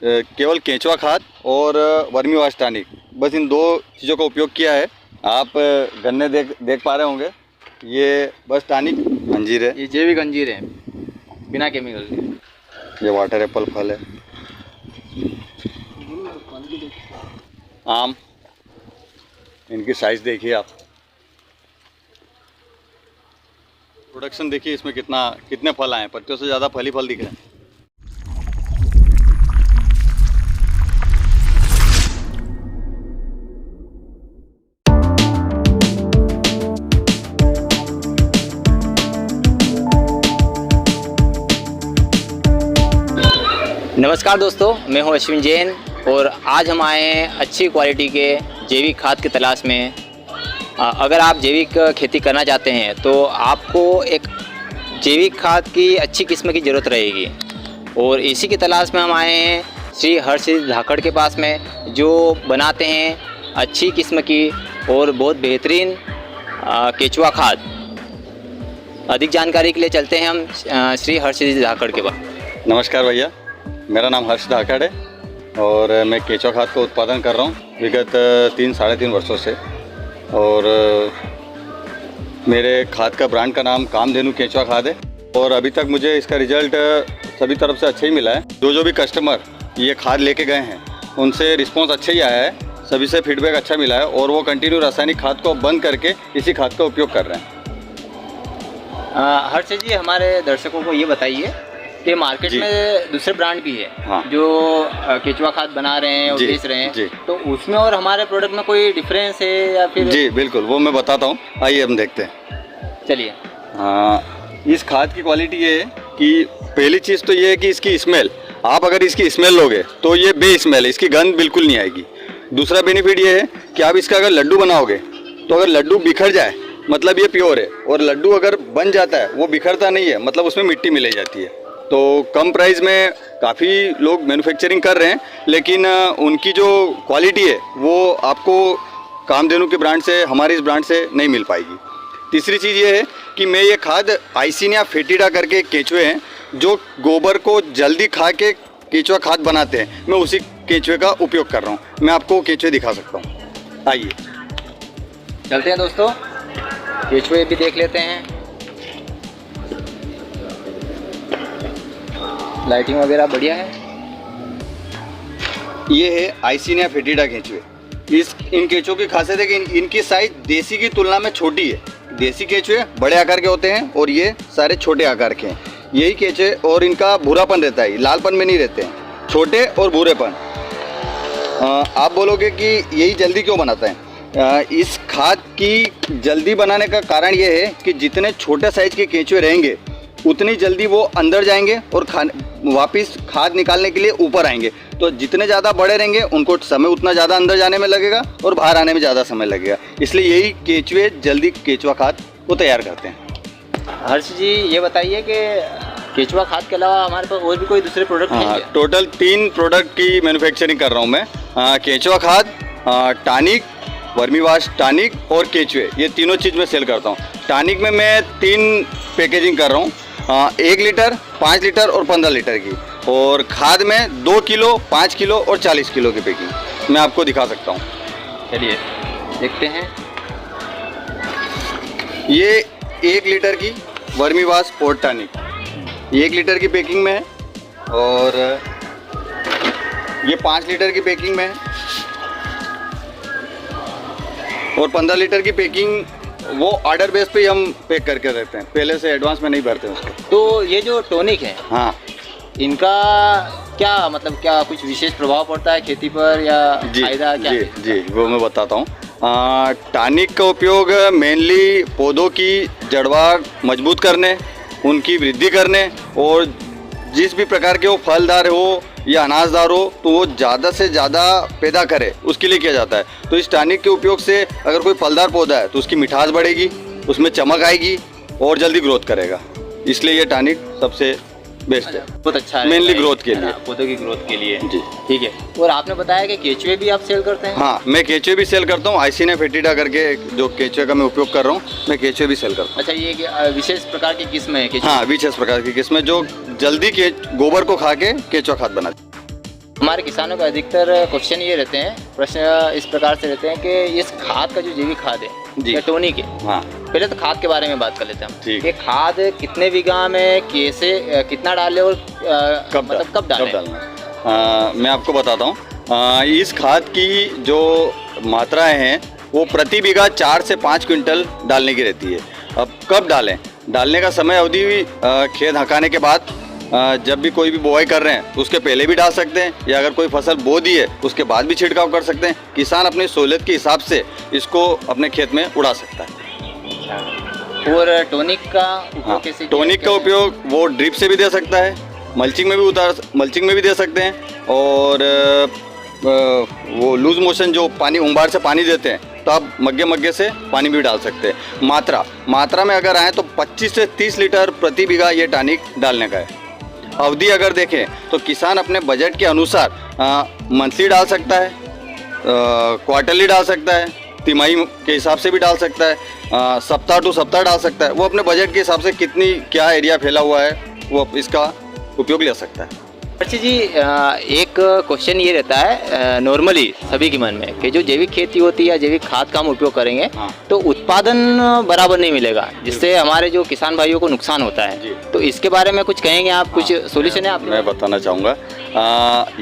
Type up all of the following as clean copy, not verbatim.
केवल केंचुआ खाद और वर्मी वाश टॉनिक, बस इन दो चीज़ों का उपयोग किया है। आप गन्ने देख पा रहे होंगे, ये बस टॉनिक अंजीर है, ये जैविक अंजीर है बिना केमिकल के। ये वाटर एप्पल फल है, आम, इनकी साइज़ देखिए आप, प्रोडक्शन देखिए इसमें कितने फल आए हैं, पत्तियों से ज़्यादा फल ही फल दिख रहे हैं। नमस्कार दोस्तों, मैं हूं अश्विन जैन और आज हम आए हैं अच्छी क्वालिटी के जैविक खाद की तलाश में। अगर आप जैविक खेती करना चाहते हैं तो आपको एक जैविक खाद की अच्छी किस्म की ज़रूरत रहेगी और इसी की तलाश में हम आए हैं श्री हर्षित धाकड़ के पास में, जो बनाते हैं अच्छी किस्म की और बहुत बेहतरीन केंचुआ खाद। अधिक जानकारी के लिए चलते हैं हम श्री हर्षित धाकड़ के पास। नमस्कार भैया, मेरा नाम हर्ष धाकड़ है और मैं केंचुआ खाद का उत्पादन कर रहा हूँ विगत 3-3.5 वर्षों से। और मेरे खाद का ब्रांड का नाम कामधेनु केंचुआ खाद है और अभी तक मुझे इसका रिजल्ट सभी तरफ से अच्छा ही मिला है। जो भी कस्टमर ये खाद लेके गए हैं उनसे रिस्पांस अच्छा ही आया है, सभी से फीडबैक अच्छा मिला है और वो कंटिन्यू रासायनिक खाद को बंद करके इसी खाद का उपयोग कर रहे हैं। हर्ष जी, हमारे दर्शकों को ये बताइए कि मार्केट में दूसरे ब्रांड भी है, हाँ, जो केंचुआ खाद बना रहे हैं और बेच रहे हैं, तो उसमें और हमारे प्रोडक्ट में कोई डिफरेंस है या फिर? जी बिल्कुल, वो मैं बताता हूँ, आइए हम देखते हैं। चलिए। इस खाद की क्वालिटी ये है कि पहली चीज़ तो ये है कि इसकी स्मेल, आप अगर इसकी स्मेल लोगे तो ये बे स्मेल है, इसकी गंध बिल्कुल नहीं आएगी। दूसरा बेनिफिट ये है कि आप इसका अगर लड्डू बनाओगे तो अगर लड्डू बिखर जाए मतलब ये प्योर है, और लड्डू अगर बन जाता है वो बिखरता नहीं है, मतलब उसमें मिट्टी मिलाई जाती है। तो कम प्राइस में काफ़ी लोग मैन्युफैक्चरिंग कर रहे हैं, लेकिन उनकी जो क्वालिटी है वो आपको कामधेनु के ब्रांड से, हमारे इस ब्रांड से नहीं मिल पाएगी। तीसरी चीज़ ये है कि मैं ये खाद आइसिनिया फेटिडा करके केंचुए हैं जो गोबर को जल्दी खा के केंचुआ खाद बनाते हैं, मैं उसी केंचुए का उपयोग कर रहा हूँ। मैं आपको केंचुए दिखा सकता हूँ, आइए चलते हैं दोस्तों, केंचुए भी देख लेते हैं। लाइटिंग वगैरह बढ़िया है। ये है आइसिनिया फेटिडा केंचुए। इन केंचुओं की खासियत है कि इनकी साइज देसी की तुलना में छोटी है। देसी केंचुए बड़े आकार के होते हैं और ये सारे छोटे आकार के हैं। यही केंचुए और इनका भूरापन रहता है, लालपन में नहीं रहते हैं, छोटे और भूरेपन। आप बोलोगे कि यही जल्दी क्यों बनाता है? इस खाद की जल्दी बनाने का कारण ये है कि जितने छोटे साइज के केंचुए रहेंगे उतनी जल्दी वो अंदर जाएंगे और वापस खाद निकालने के लिए ऊपर आएंगे। तो जितने ज़्यादा बड़े रहेंगे उनको समय उतना ज़्यादा अंदर जाने में लगेगा और बाहर आने में ज़्यादा समय लगेगा, इसलिए यही केंचुए जल्दी केंचुआ खाद को तैयार करते हैं। हर्ष जी, ये बताइए कि केंचुआ खाद के अलावा हमारे पास और भी कोई दूसरे प्रोडक्ट हैं? टोटल 3 प्रोडक्ट की मैन्युफैक्चरिंग कर रहा हूँ मैं। केंचुआ खाद, टॉनिक, वर्मी वाश टॉनिक और केंचुए, ये तीनों चीज़ मैं सेल करता हूँ। टॉनिक में मैं 3 पैकेजिंग कर रहा हूँ, 1 लीटर, 5 लीटर और 15 लीटर की, और खाद में 2 किलो, 5 किलो और 40 किलो की पैकिंग मैं आपको दिखा सकता हूँ। चलिए देखते हैं। ये 1 लीटर की vermi wash port tonic 1 litre की पैकिंग में है, और ये 5 लीटर की पैकिंग में है, और 15 लीटर की पैकिंग वो ऑर्डर बेस पे ही हम पैक करके रहते हैं, पहले से एडवांस में नहीं भरते उसको। तो ये जो टॉनिक है, हाँ, इनका क्या मतलब, क्या कुछ विशेष प्रभाव पड़ता है खेती पर या फायदा क्या है? जी वो मैं बताता हूँ। टॉनिक का उपयोग मेनली पौधों की जड़वार मजबूत करने, उनकी वृद्धि करने, और जिस भी प्रकार के वो फलदार हो या अनाजदार हो तो वो ज़्यादा से ज़्यादा पैदा करे, उसके लिए किया जाता है। तो इस टॉनिक के उपयोग से अगर कोई फलदार पौधा है तो उसकी मिठास बढ़ेगी, उसमें चमक आएगी और जल्दी ग्रोथ करेगा, इसलिए ये टॉनिक सबसे बेस्ट है। बहुत अच्छा है, मेनली ग्रोथ के लिए, पौधों की ग्रोथ के लिए। जी ठीक है। और आपने बताया कि केंचुए भी आप सेल करते हैं? हाँ, मैं केंचुए भी सेल करता हूँ। आइसिनिया फेटिडा करके जो केंचुए का मैं उपयोग कर रहा हूँ, मैं केंचुए भी सेल करता हूँ। अच्छा, ये विशेष प्रकार की किस्म है केंचुए? हाँ, विशेष प्रकार की किस्म जो जल्दी के गोबर को खा के केंचुआ खाद बनाती है। हमारे किसानों का अधिकतर क्वेश्चन ये रहते हैं, प्रश्न इस प्रकार से रहते हैं कि इस खाद का जो जैविक खाद है जी। या टोनी के, हाँ पहले तो खाद के बारे में बात कर लेते हैं हम। ठीक। ये खाद कितने बीघा में कैसे कितना डालें और कब डालें? डालना मैं आपको बताता हूँ। इस खाद की जो मात्राएं हैं वो प्रति बीघा 4 से 5 क्विंटल डालने की रहती है। अब कब डालें? डालने का समय अवधि खेत हकाने के बाद, जब भी कोई भी बुआई कर रहे हैं उसके पहले भी डाल सकते हैं, या अगर कोई फसल बो दी है उसके बाद भी छिड़काव कर सकते हैं। किसान अपनी सहूलियत के हिसाब से इसको अपने खेत में उड़ा सकता है। और टोनिक का उपयोग कैसे? टोनिक का उपयोग वो ड्रिप से भी दे सकता है, मल्चिंग में भी दे सकते हैं, और वो लूज मोशन जो पानी उंबार से पानी देते हैं तो आप मग्गे से पानी भी डाल सकते हैं। मात्रा में अगर आए तो 25 से 30 लीटर प्रति बीघा ये टॉनिक डालने का है। अवधि अगर देखें तो किसान अपने बजट के अनुसार मंथली डाल सकता है, क्वार्टरली डाल सकता है, तिमाही के हिसाब से भी डाल सकता है, सप्ताह टू सप्ताह डाल सकता है। वो अपने बजट के हिसाब से कितनी क्या एरिया फैला हुआ है वो इसका उपयोग ले सकता है। अर्ची जी, एक क्वेश्चन ये रहता है नॉर्मली सभी के मन में कि जो जैविक खेती होती है या जैविक खाद का हम उपयोग करेंगे तो उत्पादन बराबर नहीं मिलेगा, जिससे हमारे जो किसान भाइयों को नुकसान होता है। तो इसके बारे में कुछ कहेंगे आप? कुछ सोल्यूशन है आप? मैं बताना चाहूँगा।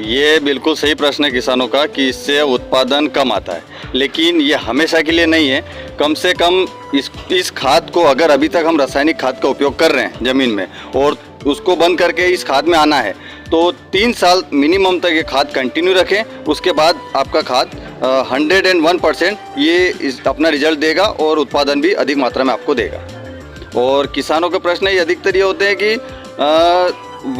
ये बिल्कुल सही प्रश्न है किसानों का कि इससे उत्पादन कम आता है, लेकिन ये हमेशा के लिए नहीं है। कम से कम इस खाद को, अगर अभी तक हम रासायनिक खाद का उपयोग कर रहे हैं ज़मीन में और उसको बंद करके इस खाद में आना है तो 3 साल मिनिमम तक ये खाद कंटिन्यू रखें। उसके बाद आपका खाद 101% ये अपना रिजल्ट देगा और उत्पादन भी अधिक मात्रा में आपको देगा। और किसानों के प्रश्न ये अधिकतर ये होते हैं कि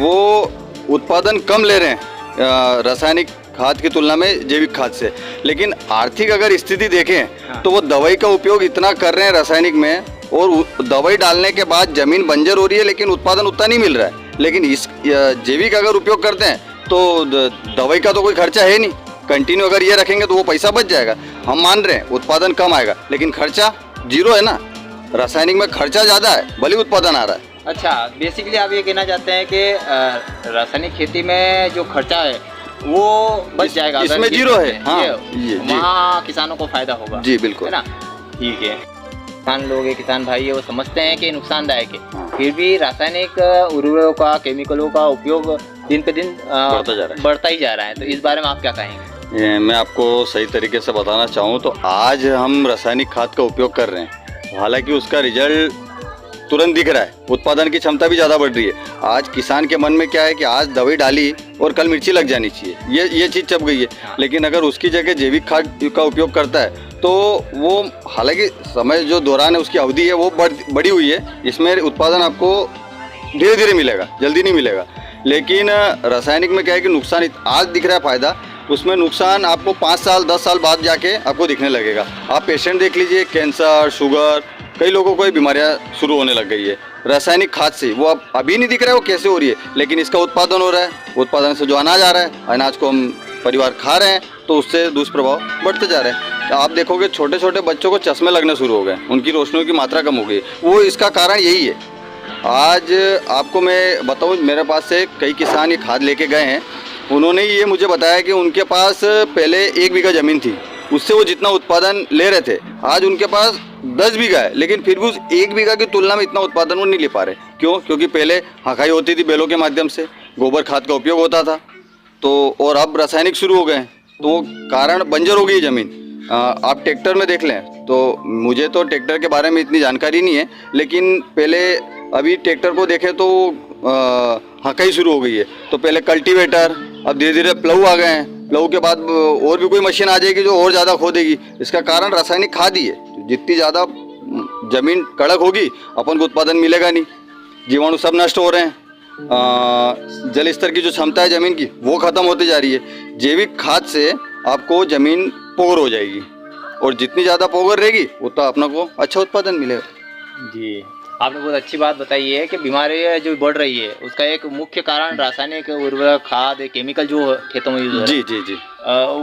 वो उत्पादन कम ले रहे हैं रासायनिक खाद की तुलना में जैविक खाद से, लेकिन आर्थिक अगर स्थिति देखें तो वो दवाई का उपयोग इतना कर रहे हैं रासायनिक में, और दवाई डालने के बाद ज़मीन बंजर हो रही है लेकिन उत्पादन उतना नहीं मिल रहा है। लेकिन इस जैविक अगर उपयोग करते हैं तो दवाई का तो कोई खर्चा है नहीं, कंटिन्यू अगर ये रखेंगे तो वो पैसा बच जाएगा। हम मान रहे हैं उत्पादन कम आएगा लेकिन खर्चा जीरो है ना। रासायनिक में खर्चा ज़्यादा है, भले उत्पादन आ रहा है। अच्छा, बेसिकली आप ये कहना चाहते हैं कि रासायनिक खेती में जो खर्चा है वो बच जाएगा, इसमें जीरो है। हाँ, वहाँ किसानों को फायदा होगा। जी बिल्कुल, है ना। ठीक है, किसान लोग हैं, किसान भाई है, वो समझते हैं कि नुकसानदायक है। हाँ। फिर भी रासायनिक उर्वरकों का, केमिकलों का उपयोग दिन पे दिन बढ़ता ही जा रहा है। तो इस बारे में आप क्या कहेंगे? मैं आपको सही तरीके से बताना चाहूँ तो आज हम रासायनिक खाद का उपयोग कर रहे हैं, हालांकि उसका रिजल्ट तुरंत दिख रहा है, उत्पादन की क्षमता भी ज़्यादा बढ़ रही है। आज किसान के मन में क्या है कि आज दवाई डाली और कल मिर्ची लग जानी चाहिए, ये चीज़ चप गई है। लेकिन अगर उसकी जगह जैविक खाद का उपयोग करता है तो वो, हालांकि समय जो दौरान है उसकी अवधि है वो बढ़ी हुई है, इसमें उत्पादन आपको धीरे धीरे मिलेगा, जल्दी नहीं मिलेगा। लेकिन रासायनिक में क्या है कि नुकसान आज दिख रहा है, फायदा उसमें नुकसान आपको 5 साल 10 साल बाद जाके आपको दिखने लगेगा। आप पेशेंट देख लीजिए, कैंसर, शुगर, कई लोगों को ये बीमारियां शुरू होने लग गई है रासायनिक खाद से। वो अब अभी नहीं दिख रहा है वो कैसे हो रही है, लेकिन इसका उत्पादन हो रहा है। उत्पादन से जो अनाज आ रहा है, अनाज को हम परिवार खा रहे हैं तो उससे दुष्प्रभाव बढ़ते जा रहे हैं। आप देखोगे छोटे छोटे बच्चों को चश्मे लगने शुरू हो गए, उनकी रोशनी की मात्रा कम हो गई। वो इसका कारण यही है। आज आपको मैं बताऊँ, मेरे पास से कई किसान ये खाद लेके गए हैं, उन्होंने ये मुझे बताया कि उनके पास पहले 1 बीघा ज़मीन थी, उससे वो जितना उत्पादन ले रहे थे आज उनके पास 10 बीघा है, लेकिन फिर भी उस 1 बीघा की तुलना में इतना उत्पादन वो नहीं ले पा रहे। क्यों? क्योंकि पहले हकाई होती थी बैलों के माध्यम से, गोबर खाद का उपयोग होता था, तो और अब रासायनिक शुरू हो गए, तो कारण बंजर हो गई ज़मीन। आप ट्रैक्टर में देख लें तो, मुझे तो ट्रैक्टर के बारे में इतनी जानकारी नहीं है, लेकिन पहले अभी ट्रैक्टर को देखें तो हकाई शुरू हो गई है। तो पहले कल्टीवेटर, अब धीरे धीरे प्लऊ आ गए हैं, प्लऊ के बाद और भी कोई मशीन आ जाएगी जो और ज़्यादा खोदेगी। इसका कारण रासायनिक खाद ही है। जितनी ज़्यादा ज़मीन कड़क होगी अपन को उत्पादन मिलेगा नहीं, जीवाणु सब नष्ट हो रहे हैं, जल स्तर की जो क्षमता है ज़मीन की वो ख़त्म होती जा रही है। जैविक खाद से आपको ज़मीन पोगर हो जाएगी, और जितनी ज़्यादा पोगर रहेगी उतना अपना को अच्छा उत्पादन मिलेगा। जी, आपने बहुत अच्छी बात बताई है कि बीमारी जो बढ़ रही है उसका एक मुख्य कारण रासायनिक उर्वरक, खाद, केमिकल जो खेतों में यूज हो रहा है। जी जी जी,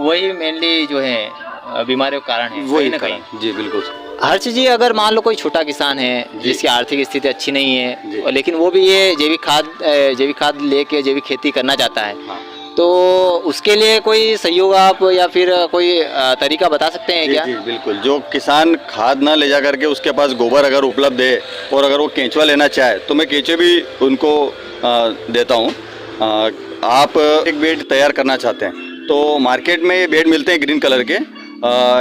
वही मेनली जो है बीमारियों का कारण है, वही ना कहीं। जी बिल्कुल। हर्ष जी, अगर मान लो कोई छोटा किसान है जिसकी आर्थिक स्थिति अच्छी नहीं है, लेकिन वो भी ये जैविक खाद लेके जैविक खेती करना चाहता है, तो उसके लिए कोई सहयोग आप या फिर कोई तरीका बता सकते हैं जी क्या? जी बिल्कुल। जो किसान खाद ना ले जा करके उसके पास गोबर अगर उपलब्ध है और अगर वो केंचुआ लेना चाहे तो मैं केंचुए भी उनको देता हूँ। आप एक बेड तैयार करना चाहते हैं तो मार्केट में ये बेड मिलते हैं ग्रीन कलर के।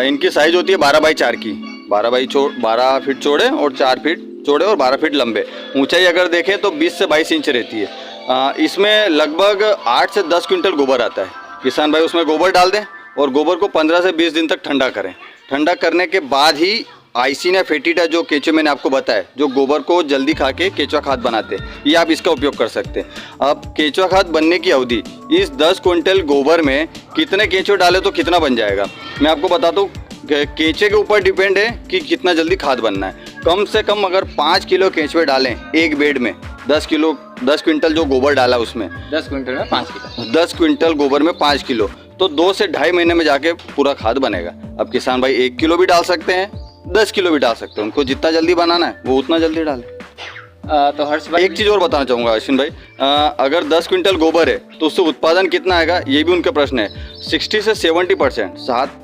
इनकी साइज़ होती है 12x4 की। 12 फीट चौड़े और 4 फीट चौड़े और 12 फीट लंबे। ऊंचाई अगर देखें तो 20 से 22 इंच रहती है। इसमें लगभग 8 से 10 क्विंटल गोबर आता है। किसान भाई उसमें गोबर डाल दें और गोबर को 15 से 20 दिन तक ठंडा करें। ठंडा करने के बाद ही आइसिन या फेटिडा जो केंचुए मैंने आपको बताया, जो गोबर को जल्दी खा के केंचुआ खाद बनाते हैं, ये आप इसका उपयोग कर सकते हैं। अब केंचुआ खाद बनने की अवधि, इस 10 क्विंटल गोबर में कितने केंचुए डाले तो कितना बन जाएगा, मैं आपको बताता हूँ। केंचुए के ऊपर डिपेंड है कि कितना जल्दी खाद बनना है। कम से कम अगर 5 किलो केंचुए डालें एक बेड में, 10 क्विंटल जो गोबर डाला उसमें, 10 क्विंटल में 5 किलो, 10 क्विंटल गोबर में 5 किलो, तो 2 से ढाई महीने में जाके पूरा खाद बनेगा। अब किसान भाई 1 किलो भी डाल सकते हैं, 10 किलो भी डाल सकते हैं। उनको जितना जल्दी बनाना है वो उतना जल्दी डालें। तो हर्ष भाई, एक चीज़ और बताना चाहूँगा अश्विन भाई, अगर 10 क्विंटल गोबर है तो उससे उत्पादन कितना आएगा ये भी उनका प्रश्न है। 60 से 70%,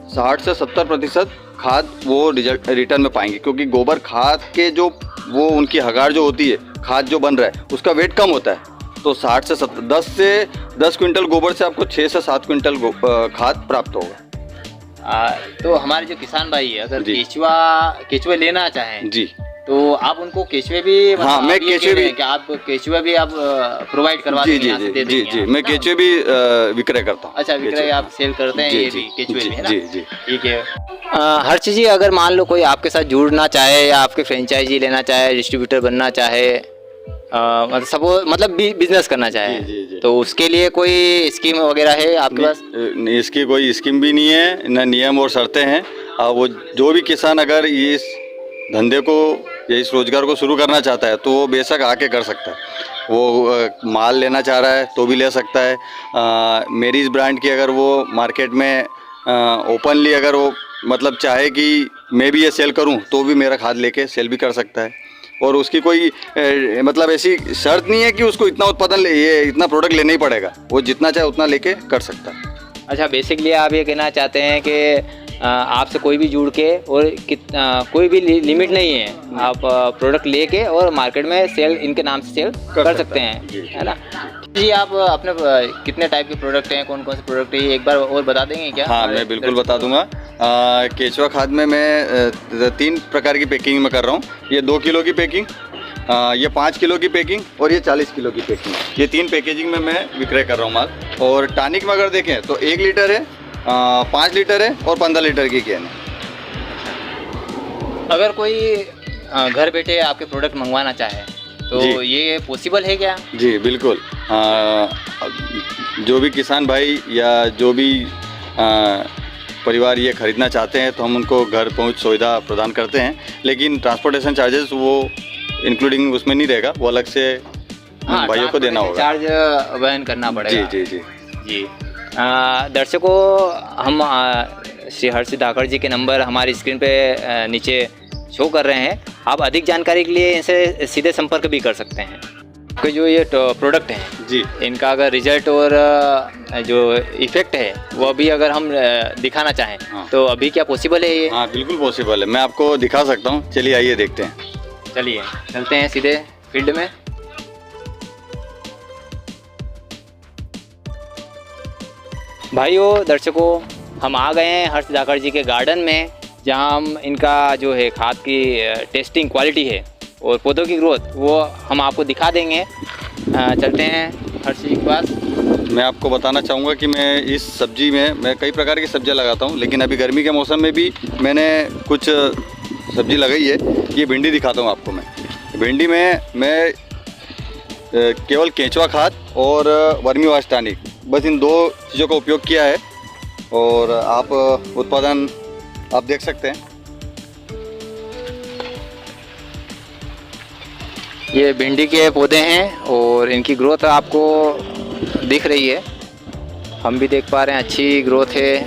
60 से 70% खाद वो रिटर्न में पाएंगे, क्योंकि गोबर खाद के जो वो उनकी हगार जो होती है, खाद जो बन रहा है उसका वेट कम होता है। तो 60 से 70, 10 क्विंटल गोबर से आपको 6 से 7 क्विंटल खाद प्राप्त होगा। तो हमारे जो किसान भाई है, अगर केचुए लेना चाहें जी तो आप उनको केचुए भी, हाँ, मैं केचुए भी, क्या आप केचुए भी आप प्रोवाइड करवा देंगे? यहाँ से दे जी देंगे जी, आप, मैं ना? केचुए भी विक्रय करता हूँ। अच्छा, विक्रय आप सेल करते हैं? जी, ये जी, भी केचुए जी, भी, है ना? जी जी ठीक है। हर्ष जी, अगर मान लो कोई आपके साथ जुड़ना चाहे या आपके फ्रेंचाइजी लेना चाहे, डिस्ट्रीब्यूटर बनना चाहे, मतलब बिजनेस करना चाहे, जी। तो उसके लिए कोई स्कीम वगैरह है आपके पास? इसकी कोई स्कीम भी नहीं है, न नियम और शर्तें हैं। वो जो भी किसान अगर इस धंधे को या इस रोजगार को शुरू करना चाहता है तो वो बेशक आके कर सकता है। वो माल लेना चाह रहा है तो भी ले सकता है। मेरी इस ब्रांड की अगर वो मार्केट में ओपनली अगर वो मतलब चाहे कि मैं भी ये सेल करूं तो भी मेरा खाद लेके सेल भी कर सकता है। और उसकी कोई मतलब ऐसी शर्त नहीं है कि उसको इतना उत्पादन ये इतना प्रोडक्ट लेना ही पड़ेगा। वो जितना चाहे उतना लेके कर सकता है। अच्छा, बेसिकली आप ये कहना चाहते हैं कि आपसे कोई भी जुड़ के, और कोई भी लिमिट नहीं है, आप प्रोडक्ट लेके और मार्केट में सेल इनके नाम से सेल कर सकते हैं, है ना? जी, आप अपने कितने टाइप के प्रोडक्ट हैं, कौन कौन से प्रोडक्ट है, एक बार और बता देंगे क्या? हाँ, मैं बिल्कुल बता दूंगा। केचुआ खाद में मैं 3 प्रकार की पैकिंग में कर रहा हूँ। ये 2 किलो की पैकिंग, ये 5 किलो की पैकिंग और ये 40 किलो की पैकिंग। ये 3 पैकेजिंग में मैं विक्रय कर रहा हूँ माल। और टॉनिक में अगर देखें तो 1 लीटर है, 5 लीटर है और 15 लीटर की कैन है। अगर कोई घर बैठे आपके प्रोडक्ट मंगवाना चाहे तो ये पॉसिबल है क्या? जी बिल्कुल। जो भी किसान भाई या जो भी परिवार ये खरीदना चाहते हैं तो हम उनको घर पहुंच सुविधा प्रदान करते हैं, लेकिन ट्रांसपोर्टेशन चार्जेस वो इंक्लूडिंग उसमें नहीं रहेगा, वो अलग से भाइयों को देना होगा, चार्ज वहन करना पड़ेगा। जी जी जी जी। दर्शकों, हम श्री हर्ष धाकड़ जी के नंबर हमारी स्क्रीन पे नीचे शो कर रहे हैं। आप अधिक जानकारी के लिए इनसे सीधे संपर्क भी कर सकते हैं। कि जो ये प्रोडक्ट हैं जी, इनका अगर रिजल्ट और जो इफ़ेक्ट है वो भी अगर हम दिखाना चाहें तो अभी क्या पॉसिबल है ये? हाँ बिल्कुल पॉसिबल है, मैं आपको दिखा सकता हूँ। चलिए आइए देखते हैं। चलिए चलते हैं सीधे फील्ड में। भाइयों दर्शकों, हम आ गए हैं हर्ष धाकड़ जी के गार्डन में, जहां हम इनका जो है खाद की टेस्टिंग क्वालिटी है और पौधों की ग्रोथ वो हम आपको दिखा देंगे। चलते हैं हर्ष जी के पास। मैं आपको बताना चाहूँगा कि मैं इस सब्जी में मैं कई प्रकार की सब्जियां लगाता हूँ, लेकिन अभी गर्मी के मौसम में भी मैंने कुछ सब्जी लगाई है। ये भिंडी दिखाता हूँ आपको। मैं भिंडी में मैं केवल केंचुआ खाद और वर्मी वाश टॉनिक, बस इन 2 चीज़ों का उपयोग किया है और आप उत्पादन आप देख सकते हैं। ये भिंडी के पौधे हैं और इनकी ग्रोथ आपको दिख रही है, हम भी देख पा रहे हैं, अच्छी ग्रोथ है।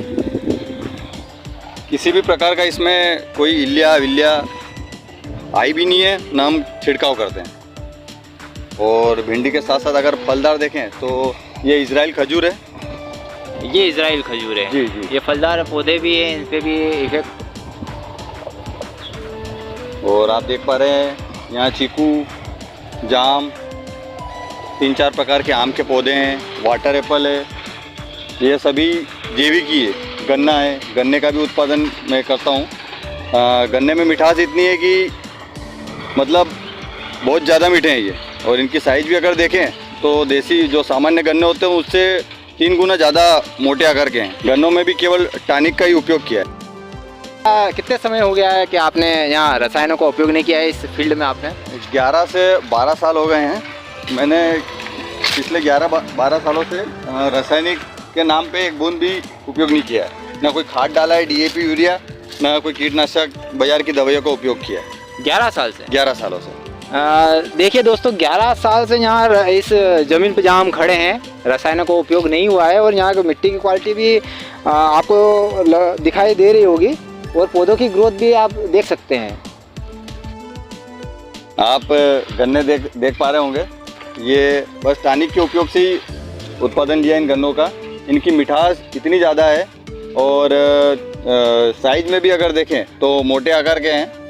किसी भी प्रकार का इसमें कोई इल्लिया विल्लिया आई भी नहीं है, ना हम छिड़काव करते हैं। और भिंडी के साथ साथ अगर फलदार देखें तो ये इजराइल खजूर है, ये इजराइल खजूर है। जी जी। ये फलदार पौधे भी हैं, इन पे भी इफेक्ट। और आप देख पा रहे हैं यहाँ चीकू, जाम, 3-4 प्रकार के आम के पौधे हैं, वाटर एप्पल है, ये सभी जैविक ही है। गन्ना है, गन्ने का भी उत्पादन मैं करता हूँ। गन्ने में मिठास इतनी है कि मतलब बहुत ज़्यादा मीठे हैं ये। और इनकी साइज़ भी अगर देखें तो देसी जो सामान्य गन्ने होते हैं उससे 3 गुना ज़्यादा मोटे आकार के हैं। गन्नों में भी केवल टॉनिक का ही उपयोग किया है। कितने समय हो गया है कि आपने यहाँ रसायनों का उपयोग नहीं किया है इस फील्ड में आपने? 11 से 12 साल हो गए हैं। मैंने पिछले 11-12 सालों से रासायनिक के नाम पे एक बूंद भी उपयोग नहीं किया है। ना कोई खाद डाला है, DAP, यूरिया, ना कोई कीटनाशक बाजार की दवाइयों का उपयोग किया है। 11 साल से? 11 सालों से। देखिए दोस्तों, 11 साल से यहाँ इस ज़मीन पर जहाँ हम खड़े हैं रसायनों का उपयोग नहीं हुआ है, और यहाँ की मिट्टी की क्वालिटी भी आपको दिखाई दे रही होगी, और पौधों की ग्रोथ भी आप देख सकते हैं। आप गन्ने देख पा रहे होंगे, ये बस टॉनिक के उपयोग से ही उत्पादन लिया इन गन्नों का। इनकी मिठास इतनी ज़्यादा है, और साइज में भी अगर देखें तो मोटे आकार के हैं।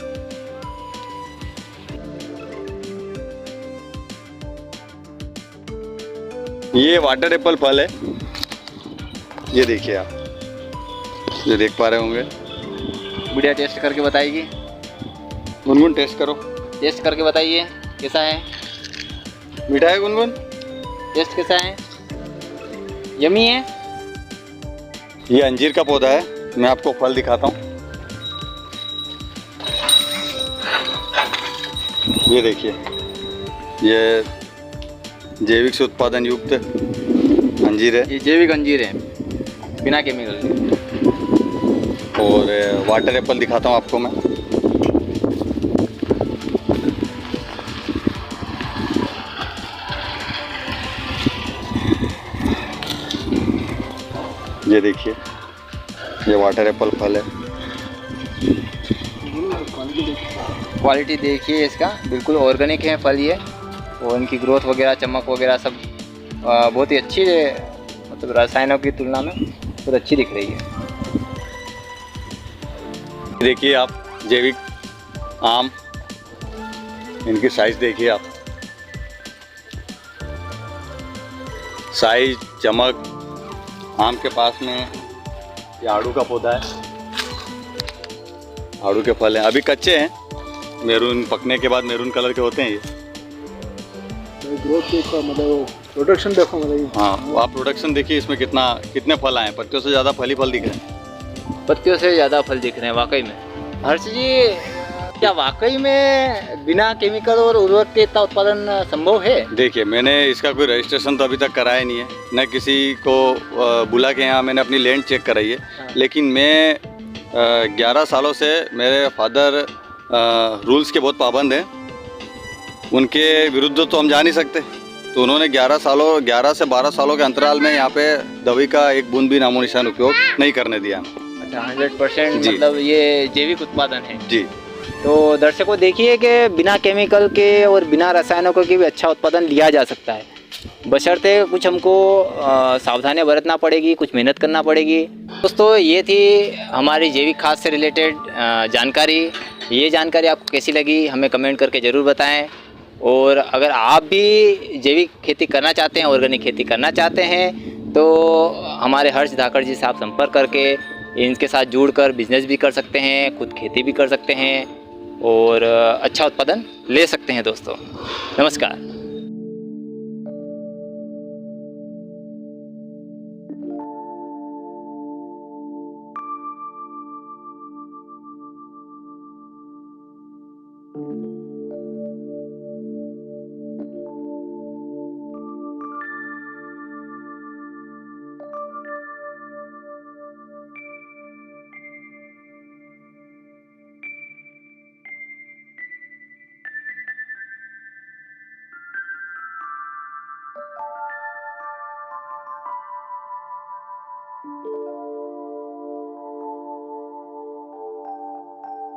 ये वाटर एप्पल फल है, ये देखिए आप, ये देख पा रहे होंगे। बढ़िया टेस्ट करके बताइए। गुनगुन टेस्ट करो, टेस्ट करके बताइए कैसा है। मीठा है गुनगुन? टेस्ट कैसा है? यमी है। ये अंजीर का पौधा है, मैं आपको फल दिखाता हूँ। ये देखिए, ये जैविक से उत्पादन युक्त अंजीर है। ये जैविक अंजीर है, बिना केमिकल के। और वाटर एप्पल दिखाता हूँ आपको मैं। ये देखिए, ये वाटर एप्पल फल है। क्वालिटी देखिए इसका, बिल्कुल ऑर्गेनिक है फल ये, और इनकी ग्रोथ वगैरह, चमक वगैरह सब बहुत ही अच्छी है, मतलब रसायनों की तुलना में बहुत अच्छी दिख रही है। देखिए आप, जैविक आम, इनकी साइज देखिए आप, साइज, चमक। आम के पास में ये आड़ू का पौधा है, आड़ू के फल हैं, अभी कच्चे हैं, मैरून पकने के बाद मैरून कलर के होते हैं ये। ग्रोथ देखो, मतलब प्रोडक्शन देखो, मतलब हाँ, आप प्रोडक्शन देखिए, इसमें कितने फल आए हैं। पत्तियों से ज़्यादा फल ही फल दिख रहे हैं। पत्तियों से ज़्यादा फल दिख रहे हैं वाकई में। हर्ष जी, क्या वाकई में बिना केमिकल और उर्वरक के इतना उत्पादन संभव है? देखिए, मैंने इसका कोई रजिस्ट्रेशन तो अभी तक कराया नहीं है, न किसी को बुला के यहाँ मैंने अपनी लैंड चेक कराई है। लेकिन मैं 11 सालों से, मेरे फादर रूल्स के बहुत पाबंद हैं, उनके विरुद्ध तो हम जा नहीं सकते। तो उन्होंने 11 से 12 सालों के अंतराल में यहाँ पे दवाई का एक बूंद भी नामो निशान उपयोग नहीं करने दिया। अच्छा, 100% मतलब ये जैविक उत्पादन है जी। तो दर्शकों देखिए कि बिना केमिकल के और बिना रसायनों के भी अच्छा उत्पादन लिया जा सकता है, बशर्ते कुछ हमको सावधानियां बरतना पड़ेगी, कुछ मेहनत करना पड़ेगी। दोस्तों, ये थी हमारी जैविक खाद से रिलेटेड जानकारी। ये जानकारी आपको कैसी लगी हमें कमेंट करके ज़रूर बताएं। और अगर आप भी जैविक खेती करना चाहते हैं, ऑर्गेनिक खेती करना चाहते हैं, तो हमारे हर्ष धाकड़ जी से आप संपर्क करके इनके साथ जुड़कर बिजनेस भी कर सकते हैं, खुद खेती भी कर सकते हैं और अच्छा उत्पादन ले सकते हैं। दोस्तों नमस्कार।